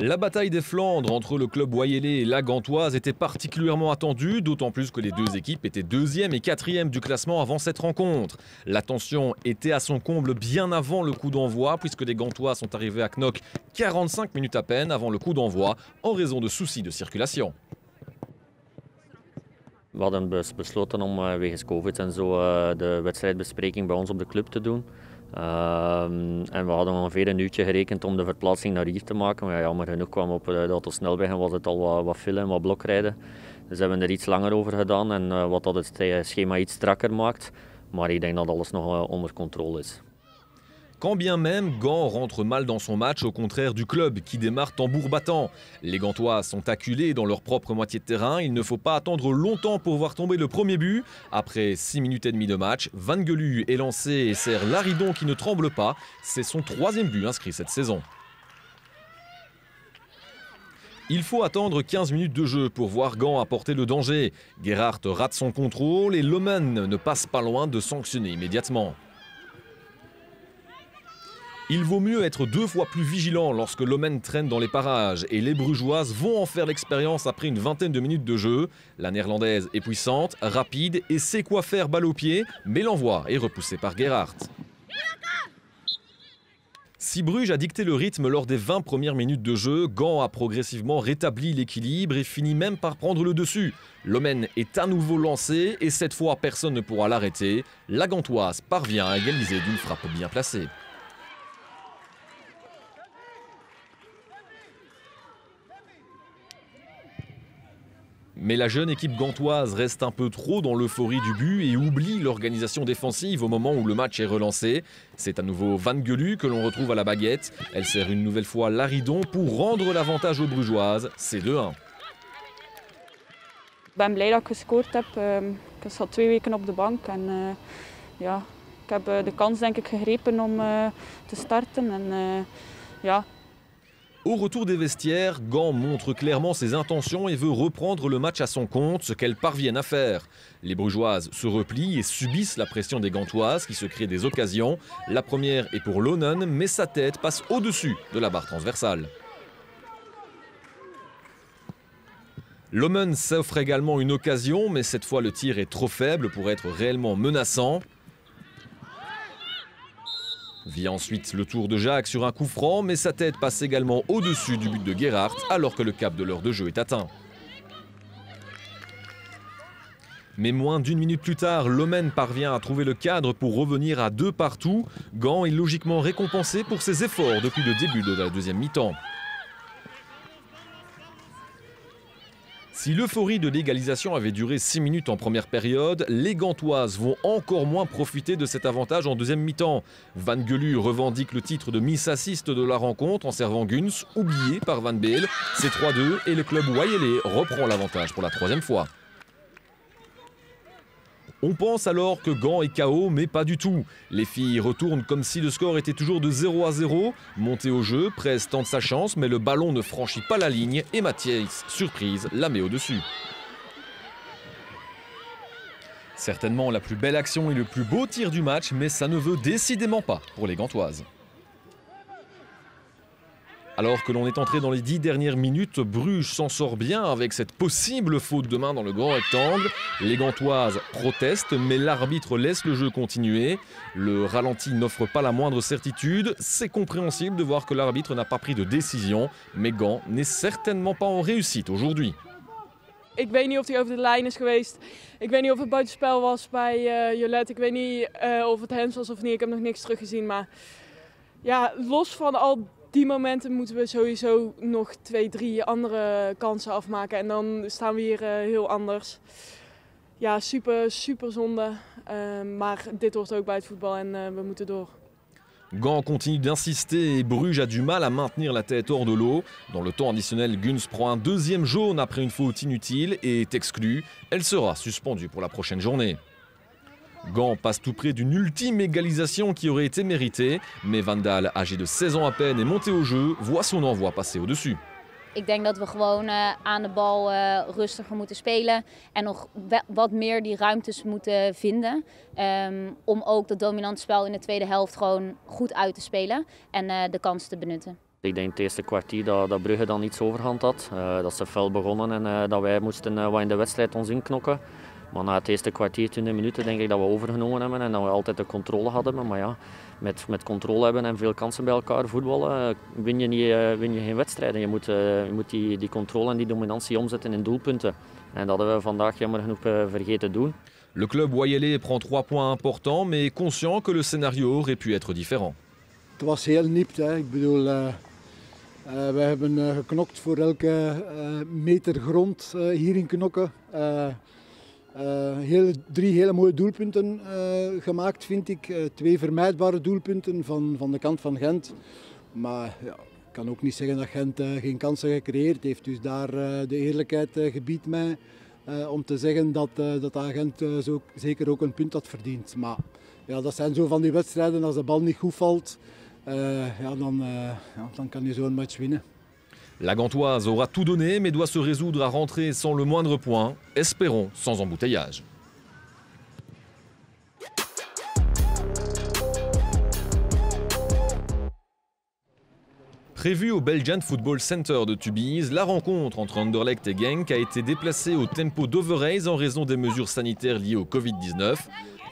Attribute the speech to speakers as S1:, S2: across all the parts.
S1: La bataille des Flandres entre le club wayélé et la Gantoise était particulièrement attendue, d'autant plus que les deux équipes étaient 2e et 4e du classement avant cette rencontre. La tension était à son comble bien avant le coup d'envoi, puisque les Gantois sont arrivés à Knock 45 minutes à peine avant le coup d'envoi, en raison de soucis de circulation.
S2: We hadden besloten om wegens COVID en zo de wedstrijdbespreking bij ons op de club te doen. En we hadden ongeveer een uurtje gerekend om de verplaatsing naar hier te maken. Maar ja, jammer genoeg kwam op de autosnelweg en was het al wat file en wat blokrijden. Dus hebben we er iets langer over gedaan en wat dat het schema iets strakker maakt. Maar ik denk dat alles nog onder controle is.
S1: Quand bien même, Gand rentre mal dans son match, au contraire du club qui démarre tambour battant. Les Gantois sont acculés dans leur propre moitié de terrain. Il ne faut pas attendre longtemps pour voir tomber le premier but. Après 6 minutes et demie de match, Van Gelu est lancé et sert Laridon qui ne tremble pas. C'est son 3e but inscrit cette saison. Il faut attendre 15 minutes de jeu pour voir Gand apporter le danger. Gerhardt rate son contrôle et Lomen ne passe pas loin de sanctionner immédiatement. Il vaut mieux être 2 fois plus vigilant lorsque Lomen traîne dans les parages et les Brugeoises vont en faire l'expérience après une vingtaine de minutes de jeu. La néerlandaise est puissante, rapide et sait quoi faire balle au pied, mais l'envoi est repoussé par Gerhardt. Si Bruges a dicté le rythme lors des 20 premières minutes de jeu, Gand a progressivement rétabli l'équilibre et finit même par prendre le dessus. Lomen est à nouveau lancé et cette fois personne ne pourra l'arrêter. La Gantoise parvient à égaliser d'une frappe bien placée. Mais la jeune équipe gantoise reste un peu trop dans l'euphorie du but et oublie l'organisation défensive au moment où le match est relancé. C'est à nouveau Van Gelu que l'on retrouve à la baguette. Elle sert une nouvelle fois Laridon pour rendre l'avantage aux Brugeoises. C'est 2-1.
S3: Ik ben blij dat ik gescoord heb. Ik zat 2 weken op de bank en ja, ik heb de kans denk ik gegrepen om te starten.
S1: Au retour des vestiaires, Gand montre clairement ses intentions et veut reprendre le match à son compte, ce qu'elles parviennent à faire. Les Brugeoises se replient et subissent la pression des Gantoises qui se créent des occasions. La première est pour Lonen, mais sa tête passe au-dessus de la barre transversale. Lomen s'offre également une occasion, mais cette fois le tir est trop faible pour être réellement menaçant. Vient ensuite le tour de Jacques sur un coup franc, mais sa tête passe également au-dessus du but de Gerhardt alors que le cap de l'heure de jeu est atteint. Mais moins d'1 minute plus tard, Lomen parvient à trouver le cadre pour revenir à 2 partout. Gand est logiquement récompensé pour ses efforts depuis le début de la deuxième mi-temps. Si l'euphorie de l'égalisation avait duré 6 minutes en première période, les Gantoises vont encore moins profiter de cet avantage en deuxième mi-temps. Van Gelu revendique le titre de Miss Assist de la rencontre en servant Guns, oublié par Van Beel. C'est 3-2 et le club wayélé reprend l'avantage pour la 3e fois. On pense alors que Gand est KO, mais pas du tout. Les filles retournent comme si le score était toujours de 0-0. Montée au jeu, Prez tente sa chance, mais le ballon ne franchit pas la ligne et Mathias, surprise, la met au-dessus. Certainement la plus belle action et le plus beau tir du match, mais ça ne veut décidément pas pour les Gantoises. Alors que l'on est entré dans les 10 dernières minutes, Bruges s'en sort bien avec cette possible faute de main dans le grand rectangle. Les Gantoises protestent, mais l'arbitre laisse le jeu continuer. Le ralenti n'offre pas la moindre certitude. C'est compréhensible de voir que l'arbitre n'a pas pris de décision, mais Gand n'est certainement pas en réussite aujourd'hui.
S3: Ik weet niet of hij over de lijn is geweest. Ik weet niet of het buitenspel was bij Jolet. Ik weet niet of het hands was of niet. Ik heb nog niks teruggezien. Maar ja, los van al die momenten moeten we sowieso nog 2, 3 andere kansen afmaken. En dan staan we hier heel anders. Ja, super zonde. Maar dit hoort ook bij het voetbal en we moeten door.
S1: Gand continue d'insister et Bruges a du mal à maintenir la tête hors de l'eau. Dans le temps additionnel, Guns prend un 2e jaune après une faute inutile et est exclue. Elle sera suspendue pour la prochaine journée. Gand passe tout près d'une ultime égalisation qui aurait été méritée. Mais Van Daal, âgé de 16 ans à peine et monté au jeu, voit son envoi passer au-dessus.
S4: Ik denk dat we gewoon aan de bal rustiger moeten spelen en nog wat meer die ruimtes moeten vinden. Om ook dat dominante spel in de tweede helft gewoon goed uit te spelen en de kans te benutten.
S2: Ik denk het eerste kwartier dat Brugge dan iets overhand had. Dat ze fel begonnen en dat wij moesten wat in de wedstrijd ons inknokken. Maar na het eerste kwartier, 20 minuten denk ik dat we overgenomen hebben en dat we altijd de controle hadden. Maar ja, met controle hebben en veel kansen bij elkaar voetballen win je geen wedstrijden. Je moet die controle en die dominantie omzetten in doelpunten. En dat hebben we vandaag jammer genoeg vergeten doen.
S1: Le club Wayelais prend 3 points importants, mais conscient que le scénario aurait pu être différent.
S5: Het was heel nipt. Hè. Ik bedoel, we hebben geknokt voor elke meter grond hier in Knokke. 3 hele mooie doelpunten gemaakt, vind ik. 2 vermijdbare doelpunten van de kant van Gent. Maar ja, ik kan ook niet zeggen dat Gent geen kansen gecreëerd heeft. Dus daar de eerlijkheid gebiedt mij om te zeggen dat Gent zeker ook een punt had verdiend. Maar ja, dat zijn zo van die wedstrijden, als de bal niet goed valt, dan kan je zo'n match winnen.
S1: La Gantoise aura tout donné, mais doit se résoudre à rentrer sans le moindre point. Espérons sans embouteillage. Prévue au Belgian Football Center de Tubize, la rencontre entre Anderlecht et Genk a été déplacée au Tempo d'Overijse en raison des mesures sanitaires liées au Covid-19.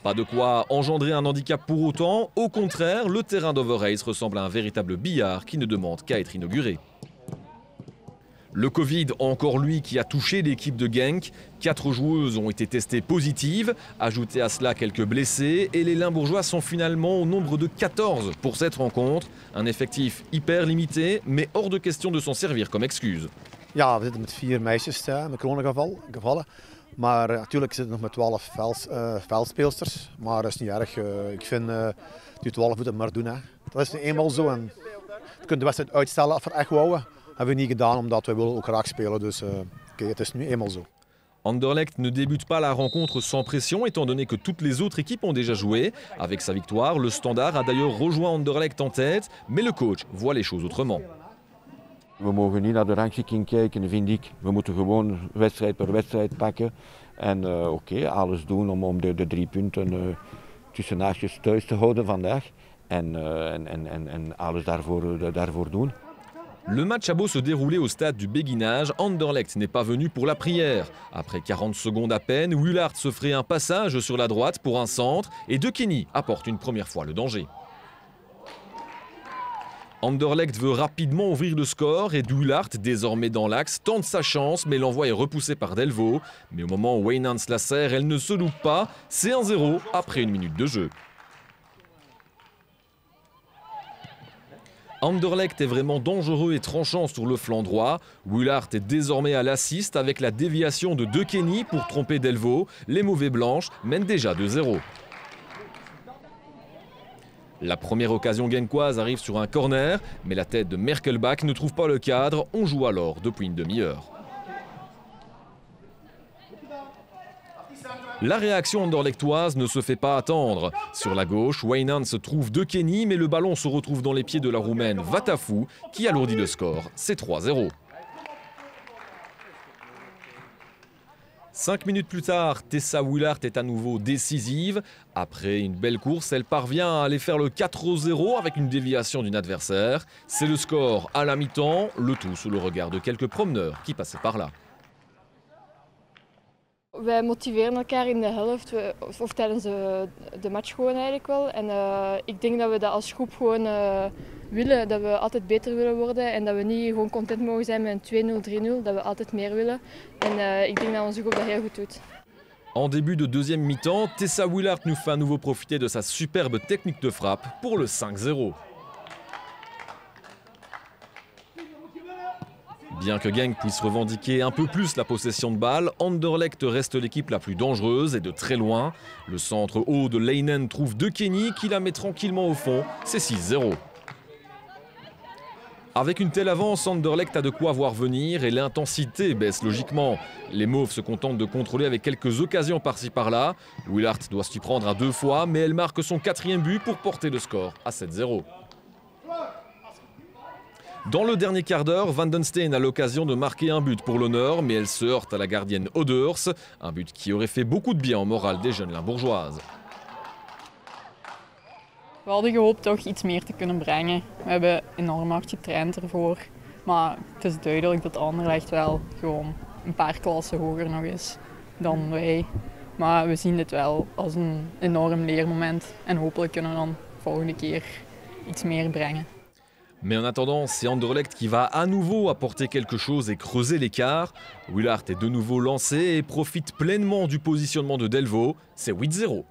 S1: Pas de quoi engendrer un handicap pour autant, au contraire, le terrain d'Overijse ressemble à un véritable billard qui ne demande qu'à être inauguré. Le Covid, encore lui, qui a touché l'équipe de Genk. 4 joueuses ont été testées positives. Ajoutez à cela quelques blessés et les Limbourgeois sont finalement au nombre de 14 pour cette rencontre. Un effectif hyper limité, mais hors de question de s'en servir comme excuse.
S6: Ja, we zitten met 4 meisjes met coronagevallen. Maar natuurlijk zitten we nog met 12 veldspeelsters. Maar dat is niet erg. Ik vind die 12 moeten het maar doen. Hè. Dat is nu eenmaal zo. En je kunt de wedstrijd uitstellen als we echt wouden. Dat hebben we niet gedaan omdat we willen ook graag spelen. Dus het is nu eenmaal zo.
S1: Anderlecht ne débute pas la rencontre sans pression étant donné que toutes les autres équipes ont déjà joué. Avec sa victoire, le Standard a d'ailleurs rejoint Anderlecht en tête, mais le coach voit les choses autrement.
S7: We mogen niet naar de rangschikking kijken, vind ik. We moeten gewoon wedstrijd per wedstrijd pakken. En alles doen om de 3 punten tussen haakjes thuis te houden vandaag. En alles daarvoor doen.
S1: Le match a beau se dérouler au stade du béguinage, Anderlecht n'est pas venu pour la prière. Après 40 secondes à peine, Willaert se ferait un passage sur la droite pour un centre et De Kenny apporte une première fois le danger. Anderlecht veut rapidement ouvrir le score et Willaert, désormais dans l'axe, tente sa chance mais l'envoi est repoussé par Delvaux. Mais au moment où Wijnands la serre, elle ne se loupe pas. C'est 1-0 après 1 minute de jeu. Anderlecht est vraiment dangereux et tranchant sur le flanc droit. Willaert est désormais à l'assist avec la déviation de De Kenny pour tromper Delvaux. Les mauvais blanches mènent déjà 2-0. La première occasion genkoise arrive sur un corner, mais la tête de Merkelbach ne trouve pas le cadre. On joue alors depuis une demi-heure. La réaction anderlechtoise ne se fait pas attendre. Sur la gauche, Wijnands trouve De Kenny, mais le ballon se retrouve dans les pieds de la Roumaine Vatafou, qui alourdit le score. C'est 3-0. 5 minutes plus tard, Tessa Willaert est à nouveau décisive. Après une belle course, elle parvient à aller faire le 4-0 avec une déviation d'une adversaire. C'est le score à la mi-temps, le tout sous le regard de quelques promeneurs qui passaient par là.
S8: Wij motiveren elkaar in de helft of tijdens de match gewoon eigenlijk wel. En ik denk dat we dat als groep gewoon willen, dat we altijd beter willen worden en dat we niet gewoon content mogen zijn met een 2-0, 3-0, dat we altijd meer willen. En ik denk dat onze groep dat heel goed doet.
S1: En début de deuxième mi-temps, Tessa Willaert nous fait à nouveau profiter de sa superbe technique de frappe pour le 5-0. Bien que Genk puisse revendiquer un peu plus la possession de balle, Anderlecht reste l'équipe la plus dangereuse et de très loin. Le centre haut de Leinen trouve De Kenny qui la met tranquillement au fond, c'est 6-0. Avec une telle avance, Anderlecht a de quoi voir venir et l'intensité baisse logiquement. Les Mauves se contentent de contrôler avec quelques occasions par-ci par-là. Willaert doit s'y prendre à 2 fois, mais elle marque son 4e but pour porter le score à 7-0. Dans le dernier quart d'heure, Van den Steen a l'occasion de marquer un but pour l'honneur, mais elle se heurte à la gardienne Odeurs, un but qui aurait fait beaucoup de bien au moral des jeunes Limbourgeoises.
S9: We hadden gehoopt toch iets meer te kunnen brengen. We hebben enorm hard getraind ervoor. Maar het is duidelijk dat Anderlecht wel gewoon een paar klassen hoger nog is dan wij. Maar we zien dit wel als een enorm leermoment. En hopelijk kunnen we dan volgende keer iets meer brengen.
S1: Mais en attendant, c'est Anderlecht qui va à nouveau apporter quelque chose et creuser l'écart. Willaert est de nouveau lancé et profite pleinement du positionnement de Delvaux. C'est 8-0.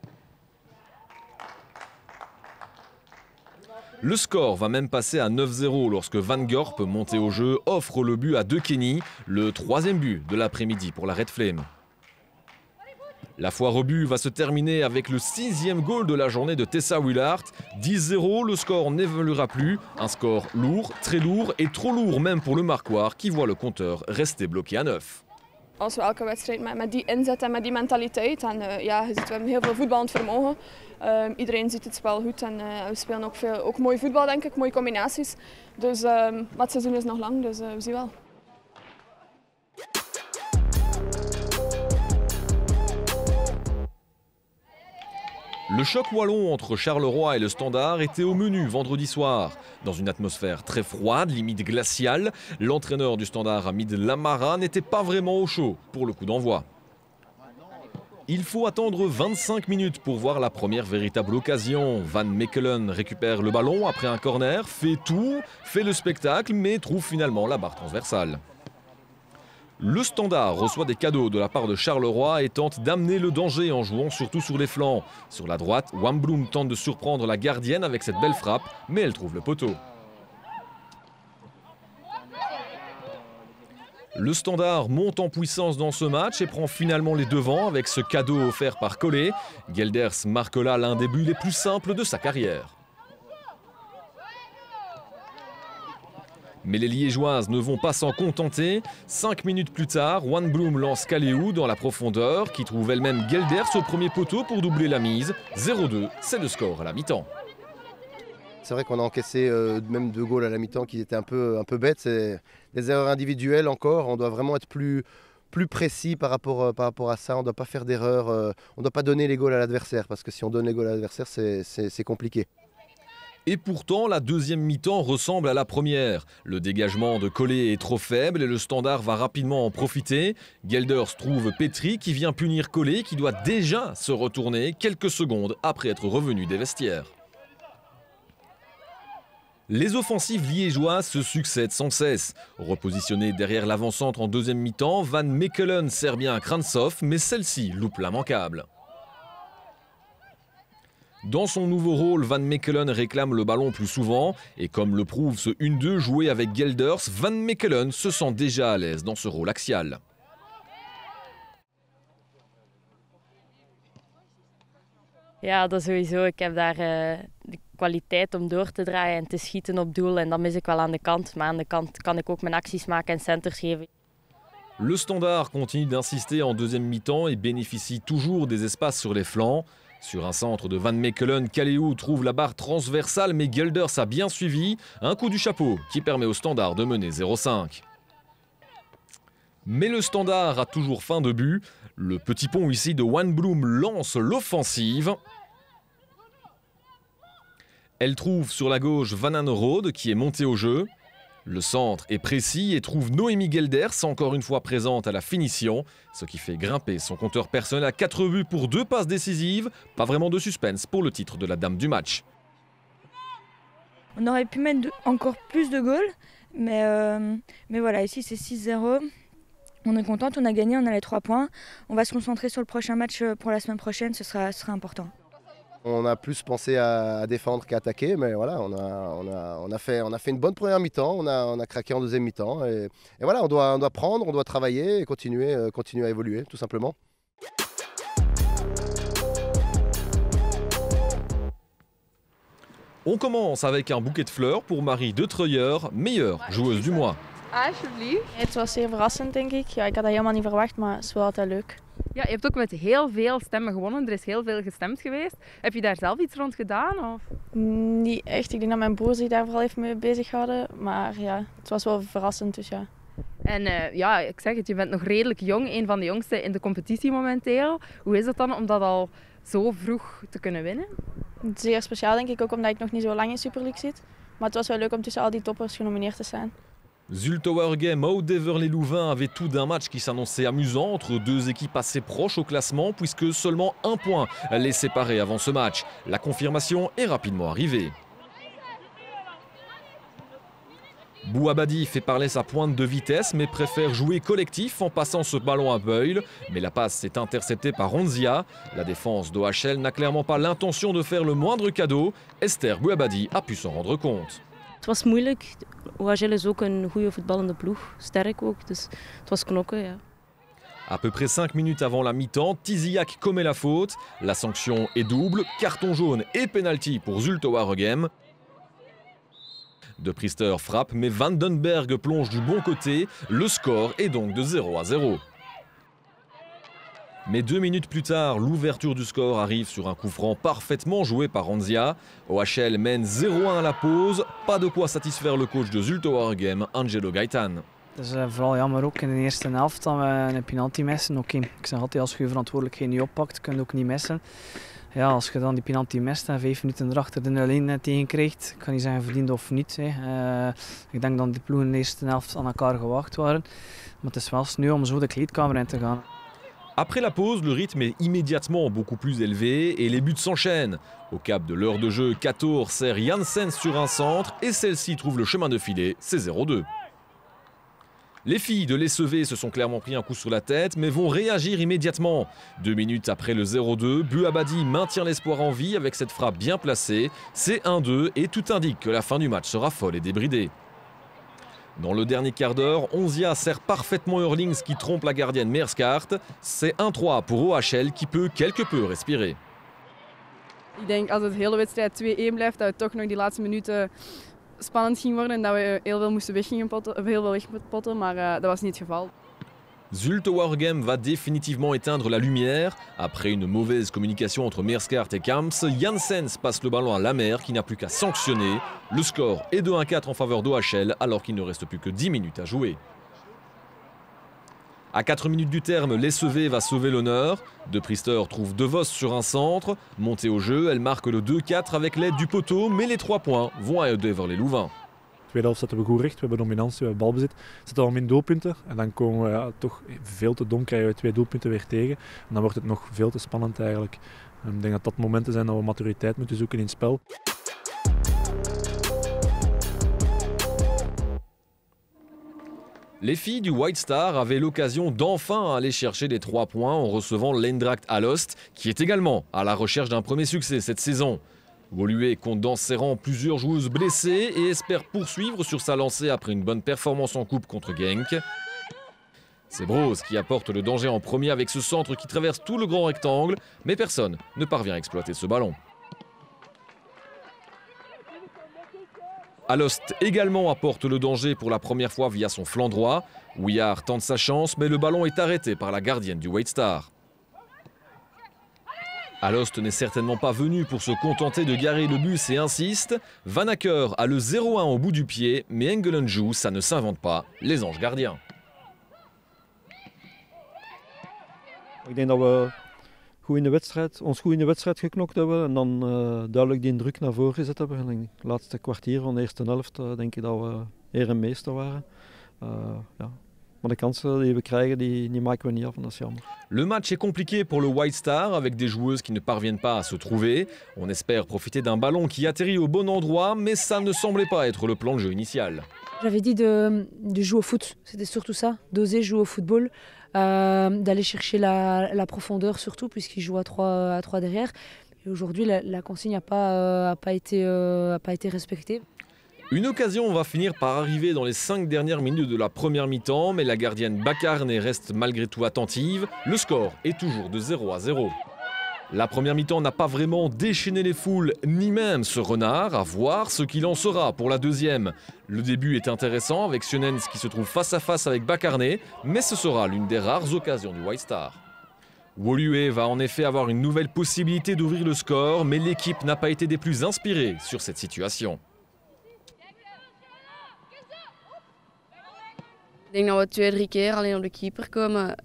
S1: Le score va même passer à 9-0 lorsque Van Gorp, monté au jeu, offre le but à De Kenny, le troisième but de l'après-midi pour la Red Flame. La foire au but va se terminer avec le 6e goal de la journée de Tessa Willaert. 10-0, le score n'évoluera plus. Un score lourd, très lourd et trop lourd même pour le Marquois qui voit le compteur rester bloqué à 9.
S10: Als we elke wedstrijd met die inzet en met die mentaliteit. En ja, je ziet, we hebben heel veel voetballend vermogen. Iedereen ziet het spel goed en we spelen ook mooi voetbal, denk ik, mooie combinaties. Dus, maar het seizoen is nog lang, dus we zien wel.
S1: Le choc wallon entre Charleroi et le Standard était au menu vendredi soir. Dans une atmosphère très froide, limite glaciale, l'entraîneur du Standard, Hamid Lamara, n'était pas vraiment au chaud pour le coup d'envoi. Il faut attendre 25 minutes pour voir la première véritable occasion. Van Mechelen récupère le ballon après un corner, fait tout, fait le spectacle, mais trouve finalement la barre transversale. Le Standard reçoit des cadeaux de la part de Charleroi et tente d'amener le danger en jouant surtout sur les flancs. Sur la droite, Wambloom tente de surprendre la gardienne avec cette belle frappe, mais elle trouve le poteau. Le Standard monte en puissance dans ce match et prend finalement les devants avec ce cadeau offert par Collet. Gelders marque là l'un des buts les plus simples de sa carrière. Mais les Liégeoises ne vont pas s'en contenter. 5 minutes plus tard, Wambloom lance Kaleo dans la profondeur, qui trouve elle-même Gelders au premier poteau pour doubler la mise. 0-2, c'est le score à la mi-temps.
S11: C'est vrai qu'on a encaissé même 2 goals à la mi-temps qui étaient un peu bêtes. C'est des erreurs individuelles encore. On doit vraiment être plus précis par rapport à ça. On ne doit pas faire d'erreurs. On ne doit pas donner les goals à l'adversaire, parce que si on donne les goals à l'adversaire, c'est compliqué.
S1: Et pourtant, la deuxième mi-temps ressemble à la première. Le dégagement de Collet est trop faible et le Standard va rapidement en profiter. Gelders trouve Petri qui vient punir Collet qui doit déjà se retourner quelques secondes après être revenu des vestiaires. Les offensives liégeoises se succèdent sans cesse. Repositionné derrière l'avant-centre en deuxième mi-temps, Van Mechelen sert bien à Krantsov, mais celle-ci loupe l'immanquable. Dans son nouveau rôle, Van Mechelen réclame le ballon plus souvent. Et comme le prouve ce 1-2 joué avec Gelders, Van Mechelen se sent déjà à l'aise dans ce rôle axial.
S12: Ja, dat sowieso. Ik heb daar de kwaliteit om door te draaien en te schieten op doel. En dat mis ik wel aan de kant. Maar aan de kant kan ik ook mijn acties maken en centers geven.
S1: Le Standard continue d'insister en deuxième mi-temps et bénéficie toujours des espaces sur les flancs. Sur un centre de Van Mechelen, Kaleo trouve la barre transversale, mais Gelders a bien suivi. Un coup du chapeau qui permet au Standard de mener 0-5. Mais le Standard a toujours faim de but. Le petit pont ici de Wambloom lance l'offensive. Elle trouve sur la gauche Van Aanerode qui est monté au jeu. Le centre est précis et trouve Noémie Gelders, encore une fois présente à la finition, ce qui fait grimper son compteur personnel à 4 buts pour 2 passes décisives. Pas vraiment de suspense pour le titre de la dame du match.
S13: On aurait pu mettre encore plus de goals, mais voilà, ici c'est 6-0. On est contente, on a gagné, on a les 3 points. On va se concentrer sur le prochain match pour la semaine prochaine, ce sera important.
S11: On a plus pensé à défendre qu'à attaquer, mais voilà, on a fait une bonne première mi-temps, on a craqué en deuxième mi-temps. Et voilà, on doit prendre, on doit travailler et continuer à évoluer, tout simplement.
S1: On commence avec un bouquet de fleurs pour Marie De Treuyer, meilleure joueuse du mois.
S8: Alsjeblieft. Het was zeer verrassend, denk ik. Ja, ik had dat helemaal niet verwacht, maar het is wel altijd leuk.
S14: Ja, je hebt ook met heel veel stemmen gewonnen. Er is heel veel gestemd geweest. Heb je daar zelf iets rond gedaan? Of?
S8: Niet echt. Ik denk dat mijn broer zich daar vooral even mee bezig houden. Maar ja, het was wel verrassend, dus ja.
S14: En ja, ik zeg het, je bent nog redelijk jong. Een van de jongsten in de competitie momenteel. Hoe is het dan om dat al zo vroeg te kunnen winnen?
S15: Zeer speciaal denk ik, ook omdat ik nog niet zo lang in Super League zit. Maar het was wel leuk om tussen al die toppers genomineerd te zijn.
S1: Zulte Waregem, Oud-Heverlee-Louvain avait tout d'un match qui s'annonçait amusant entre deux équipes assez proches au classement puisque seulement un point les séparait avant ce match. La confirmation est rapidement arrivée. Bouabadi fait parler sa pointe de vitesse mais préfère jouer collectif en passant ce ballon à Beul. Mais la passe est interceptée par Ronzia. La défense d'OHL n'a clairement pas l'intention de faire le moindre cadeau. Esther Bouabadi a pu s'en rendre compte.
S12: Het was moeilijk. OHL is ook een goede voetballende ploeg. Sterk ook, dus het was knokken, ja.
S1: À peu près 5 minutes avant la mi-temps, Tiziak commet la faute. La sanction est double, carton jaune et pénalty pour Zulte Waregem. De Priester frappe, mais Vandenberg plonge du bon côté. Le score est donc de 0-0. Mais 2 minutes plus tard, l'ouverture du score arrive sur un coup franc parfaitement joué par Ronzia. OHL mène 0-1 à la pause. Pas de quoi satisfaire le coach de Zulte Waregem, Angelo Gaetan.
S16: Het is vooral jammer ook in de eerste helft dat we een penalty missen. Oké, ik zeg altijd, als je je verantwoordelijkheid niet oppakt, kun je ook niet missen. Ja, als je dan die penalty mist en 5 minuten erachter de 0-1 tegen krijgt, ik kan niet zeggen verdiend of niet. Ik denk dat die ploegen in de eerste helft aan elkaar gewacht waren. Maar het is wel sneu om zo de kleedkamer in te gaan.
S1: Après la pause, le rythme est immédiatement beaucoup plus élevé et les buts s'enchaînent. Au cap de l'heure de jeu, Kator sert Janssens sur un centre et celle-ci trouve le chemin de filet, c'est 0-2. Les filles de l'ESV se sont clairement pris un coup sur la tête mais vont réagir immédiatement. 2 minutes après le 0-2, Bouabadi maintient l'espoir en vie avec cette frappe bien placée. C'est 1-2 et tout indique que la fin du match sera folle et débridée. Dans le dernier quart d'heure, Onzia sert parfaitement Eurlings qui trompe la gardienne Meerskaart. C'est 1-3 pour OHL qui peut quelque peu respirer.
S14: Ik denk als het de hele wedstrijd 2-1 blijft, dat het toch nog die laatste minuten spannend ging worden en dat we heel veel moesten wegpotten, maar dat was niet het geval.
S1: Zulte Waregem va définitivement éteindre la lumière. Après une mauvaise communication entre Meerskaart et Kamps, Janssens passe le ballon à Lamer qui n'a plus qu'à sanctionner. Le score est de 1-4 en faveur d'OHL alors qu'il ne reste plus que 10 minutes à jouer. À 4 minutes du terme, l'SEV va sauver l'honneur. De Priester trouve De Vos sur un centre. Montée au jeu, elle marque le 2-4 avec l'aide du poteau, mais les 3 points vont à Oud-Heverlee-Louvain.
S17: Tweede helft zetten we goed recht, we hebben dominantie, we hebben balbezit. Zetten we min doelpunten en dan komen we toch veel te dom, krijgen we 2 doelpunten weer tegen. En dan wordt het nog veel te spannend eigenlijk. Ik denk dat dat momenten zijn dat we maturiteit moeten zoeken in het spel.
S1: Les filles du White Star avaient l'occasion d'enfin aller chercher les 3 points en recevant l'Eindracht Alost, qui est également à la recherche d'un premier succès cette saison. Woluwe compte dans ses rangs plusieurs joueuses blessées et espère poursuivre sur sa lancée après une bonne performance en coupe contre Genk. C'est Broz qui apporte le danger en premier avec ce centre qui traverse tout le grand rectangle, mais personne ne parvient à exploiter ce ballon. Alost également apporte le danger pour la première fois via son flanc droit. Ouillard tente sa chance, mais le ballon est arrêté par la gardienne du White Star. Alost n'est certainement pas venu pour se contenter de garer le bus et insiste. Van Acker a le 0-1 au bout du pied, mais Engelenjou, ça ne s'invente pas, les anges gardiens.
S18: Ik denk dat we ons goed in de wedstrijd geknokt hebben en dan duidelijk die druk naar voren gezet hebben. En in het laatste kwartier van de eerste helft denk ik dat we heer en meester waren. Ja. Maar de kansen die we krijgen, die maken we niet af en dat is jammer.
S1: Le match est compliqué pour le White Star avec des joueuses qui ne parviennent pas à se trouver. On espère profiter d'un ballon qui atterrit au bon endroit, mais ça ne semblait pas être le plan de jeu initial.
S19: J'avais dit de jouer au foot, c'était surtout ça, d'oser jouer au football, d'aller chercher la profondeur surtout puisqu'ils jouent à 3 derrière. Et aujourd'hui, la consigne n'a pas été respectée.
S1: Une occasion va finir par arriver dans les 5 dernières minutes de la première mi-temps, mais la gardienne Bakarne reste malgré tout attentive. Le score est toujours de 0-0. La première mi-temps n'a pas vraiment déchaîné les foules, ni même ce renard, à voir ce qu'il en sera pour la deuxième. Le début est intéressant avec Sionens qui se trouve face à face avec Bakarne, mais ce sera l'une des rares occasions du White Star. Woluwe va en effet avoir une nouvelle possibilité d'ouvrir le score, mais l'équipe n'a pas été des plus inspirées sur cette situation.
S20: Ik denk dat we 2-3 keer alleen op de keeper komen.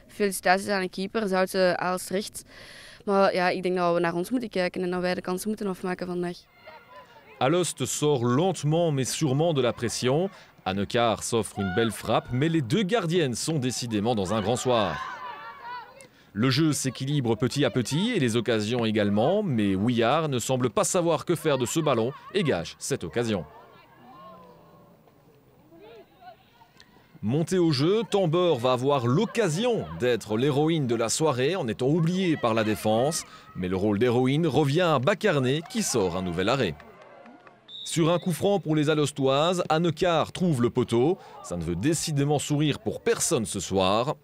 S20: Felicitaties aan de keeper, Zoute Aalstricht. Maar ja, ik denk dat we naar ons moeten kijken en dat wij de kansen moeten afmaken vandaag.
S1: Alost sort lentement mais sûrement de la pression. Anne-Car s'offre une belle frappe, mais les deux gardiennes sont décidément dans un grand soir. Le jeu s'équilibre petit à petit et les occasions également, mais Houillard ne semble pas savoir que faire de ce ballon et gâche cette occasion. Montée au jeu, Tambor va avoir l'occasion d'être l'héroïne de la soirée en étant oubliée par la défense, mais le rôle d'héroïne revient à Bacarné qui sort un nouvel arrêt. Sur un coup franc pour les Alostoises, Anne-Car trouve le poteau. Ça ne veut décidément sourire pour personne ce soir.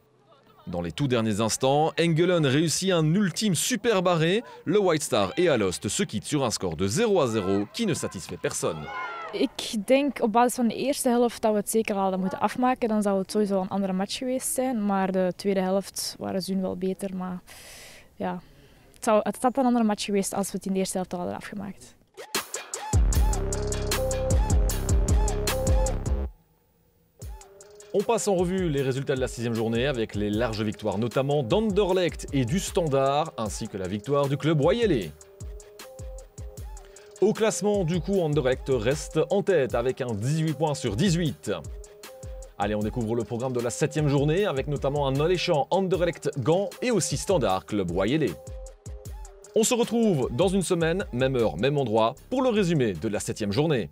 S1: Dans les tout derniers instants, Engelen réussit un ultime super barré. Le White Star et Alost se quittent sur un score de 0-0 qui ne satisfait personne.
S21: Ik denk op basis van de eerste helft dat we het zeker hadden moeten afmaken. Dan zou het sowieso een andere match geweest zijn. Maar de tweede helft waren ze wel beter. Maar ja, het had een andere match geweest als we het in de eerste helft al hadden afgemaakt.
S1: On passe en revue les résultats de la 6e journée avec les larges victoires notamment d'Anderlecht et du Standard ainsi que la victoire du club royalais. Au classement, du coup, Anderlecht reste en tête avec un 18 points sur 18. Allez, on découvre le programme de la 7e journée avec notamment un alléchant Anderlecht-Gand et aussi Standard Club royalais. On se retrouve dans une semaine, même heure, même endroit, pour le résumé de la 7e journée.